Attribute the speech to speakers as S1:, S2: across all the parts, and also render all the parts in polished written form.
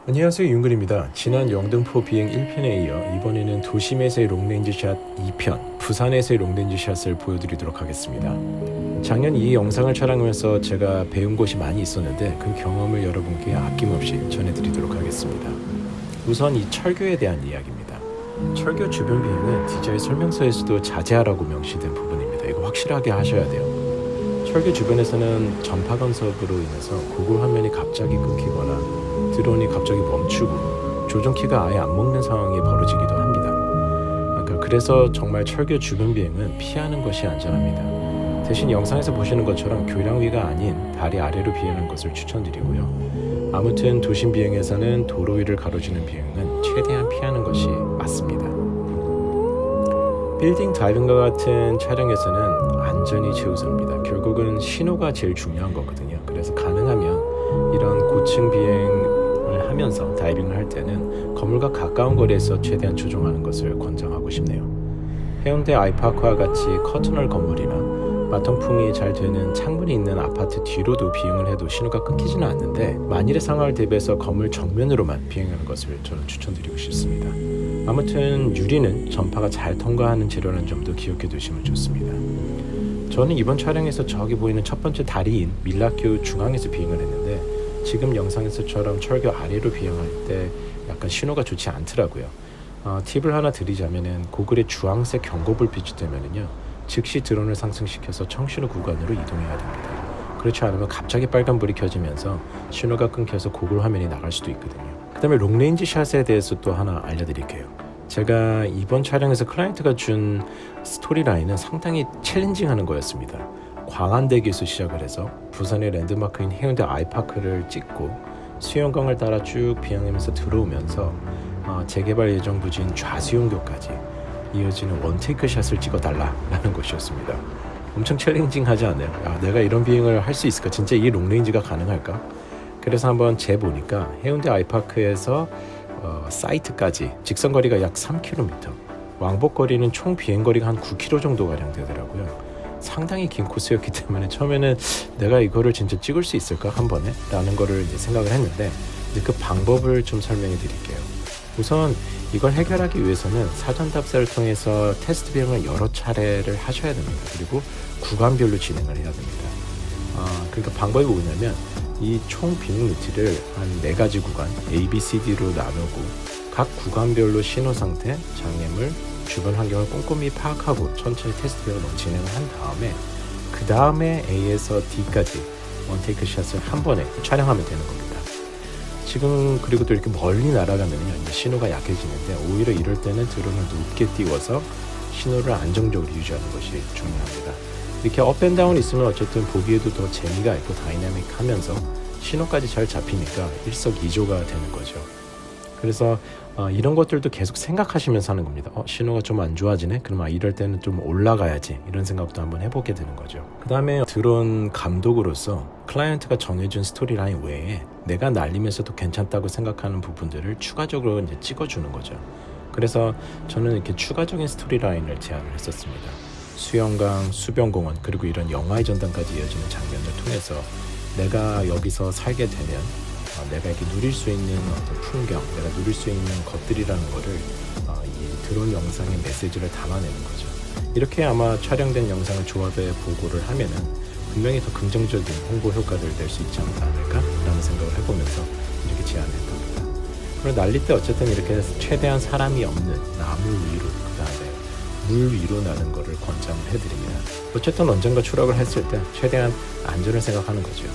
S1: 안녕하세요, 윤근입니다. 지난 영등포 비행 1편에 이어 이번에는 도심에서의 롱레인지샷 2편 부산에서의 롱레인지샷을 보여드리도록 하겠습니다. 작년 이 영상을 촬영하면서 제가 배운 것이 많이 있었는데 그 경험을 여러분께 아낌없이 전해드리도록 하겠습니다. 우선 이 철교에 대한 이야기입니다. 철교 주변 비행은 DJI 설명서에서도 자제하라고 명시된 부분입니다. 이거 확실하게 하셔야 돼요. 철교 주변에서는 전파 간섭으로 인해서 고글 화면이 갑자기 끊기거나 드론이 갑자기 멈추고 조종키가 아예 안 먹는 상황이 벌어지기도 합니다. 그래서 정말 철교 주변 비행은 피하는 것이 안전합니다. 대신 영상에서 보시는 것처럼 교량 위가 아닌 다리 아래로 비행하는 것을 추천드리고요. 아무튼 도심 비행에서는 도로 위를 가로지는 비행은 최대한 피하는 것이 맞습니다. 빌딩 다이빙과 같은 촬영에서는 안전이 최우선입니다. 결국은 신호가 제일 중요한 거거든요. 그래서 가능하면 이런 고층 비행을 하면서 다이빙을 할 때는 건물과 가까운 거리에서 최대한 조종하는 것을 권장하고 싶네요. 해운대 아이파크와 같이 커튼홀 건물이나 마통풍이 잘 되는 창문이 있는 아파트 뒤로도 비행을 해도 신호가 끊기지는 않는데 만일의 상황을 대비해서 건물 정면으로만 비행하는 것을 저는 추천드리고 싶습니다. 아무튼 유리는 전파가 잘 통과하는 재료라는 점도 기억해 두시면 좋습니다. 저는 이번 촬영에서 저기 보이는 첫 번째 다리인 밀락교 중앙에서 비행을 했는데 지금 영상에서처럼 철교 아래로 비행할 때 약간 신호가 좋지 않더라고요. 팁을 하나 드리자면은 고글에 주황색 경고불빛이 뜨면은요 즉시 드론을 상승시켜서 청신호 구간으로 이동해야 됩니다. 그렇지 않으면 갑자기 빨간불이 켜지면서 신호가 끊겨서 고글 화면이 나갈 수도 있거든요. 그 다음에 롱레인지 샷에 대해서 또 하나 알려드릴게요. 제가 이번 촬영에서 클라이언트가 준 스토리라인은 상당히 챌린징하는 거였습니다. 광안대교에서 시작을 해서 부산의 랜드마크인 해운대 아이파크를 찍고 수영강을 따라 쭉 비행하면서 들어오면서 재개발 예정 부지인 좌수용교까지 이어지는 원테이크 샷을 찍어달라라는 것이었습니다. 엄청 챌린징하지 않아요? 내가 이런 비행을 할 수 있을까? 진짜 이 롱레인지가 가능할까? 그래서 한번 재보니까 해운대 아이파크에서 사이트까지 직선거리가 약 3km, 왕복거리는 총 비행거리가 한 9km 정도가량 되더라고요. 상당히 긴 코스였기 때문에 처음에는 내가 이거를 진짜 찍을 수 있을까 한 번에? 라는 거를 이제 생각을 했는데 그 방법을 좀 설명해 드릴게요. 우선 이걸 해결하기 위해서는 사전 답사를 통해서 테스트 비행을 여러 차례를 하셔야 됩니다. 그리고 구간별로 진행을 해야 됩니다. 그러니까 방법이 뭐냐면 이 총 비행 루트를 한 4가지 구간 A, B, C, D로 나누고 각 구간별로 신호 상태, 장애물, 주변 환경을 꼼꼼히 파악하고 천천히 테스트 비행을 진행을 한 다음에 그 다음에 A에서 D까지 원테이크 샷을 한 번에 촬영하면 되는 겁니다. 지금 그리고 또 이렇게 멀리 날아가면요 신호가 약해지는데 오히려 이럴 때는 드론을 높게 띄워서 신호를 안정적으로 유지하는 것이 중요합니다. 이렇게 업앤다운이 있으면 어쨌든 보기에도 더 재미가 있고 다이나믹하면서 신호까지 잘 잡히니까 일석이조가 되는 거죠. 그래서 이런 것들도 계속 생각하시면서 하는 겁니다. 신호가 좀 안 좋아지네? 그럼 이럴 때는 좀 올라가야지 이런 생각도 한번 해보게 되는 거죠. 그 다음에 드론 감독으로서 클라이언트가 정해준 스토리라인 외에 내가 날리면서도 괜찮다고 생각하는 부분들을 추가적으로 이제 찍어주는 거죠. 그래서 저는 이렇게 추가적인 스토리라인을 제안을 했었습니다. 수영강, 수변공원 그리고 이런 영화의 전당까지 이어지는 장면을 통해서 내가 여기서 살게 되면 내가 이렇게 누릴 수 있는 어떤 풍경, 내가 누릴 수 있는 것들이라는 거를 이 드론 영상의 메시지를 담아내는 거죠. 이렇게 아마 촬영된 영상을 조합해 보고를 하면은 분명히 더 긍정적인 홍보 효과를 낼 수 있지 않을까라는 생각을 해보면서 이렇게 제안했던 겁니다. 그리고 날릴 때 어쨌든 이렇게 최대한 사람이 없는 나무 위로 그다음에 물 위로 나는 거를 권장을 해드립니다. 어쨌든 언젠가 추락을 했을 때 최대한 안전을 생각하는 거죠.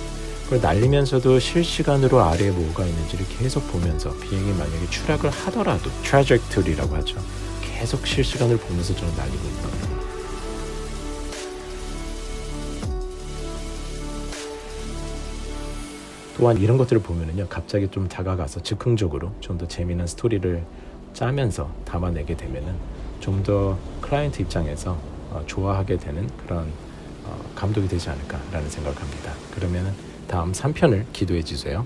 S1: 그리고 날리면서도 실시간으로 아래에 뭐가 있는지를 계속 보면서 비행이 만약에 추락을 하더라도 트래젝토리라고 하죠. 계속 실시간을 보면서 저는 날리고 있거든요. 또한 이런 것들을 보면은요 갑자기 좀 다가가서 즉흥적으로 좀 더 재미난 스토리를 짜면서 담아내게 되면은 좀 더 클라이언트 입장에서 좋아하게 되는 그런 감독이 되지 않을까라는 생각을 합니다. 그러면은 다음 3편을 기도해 주세요.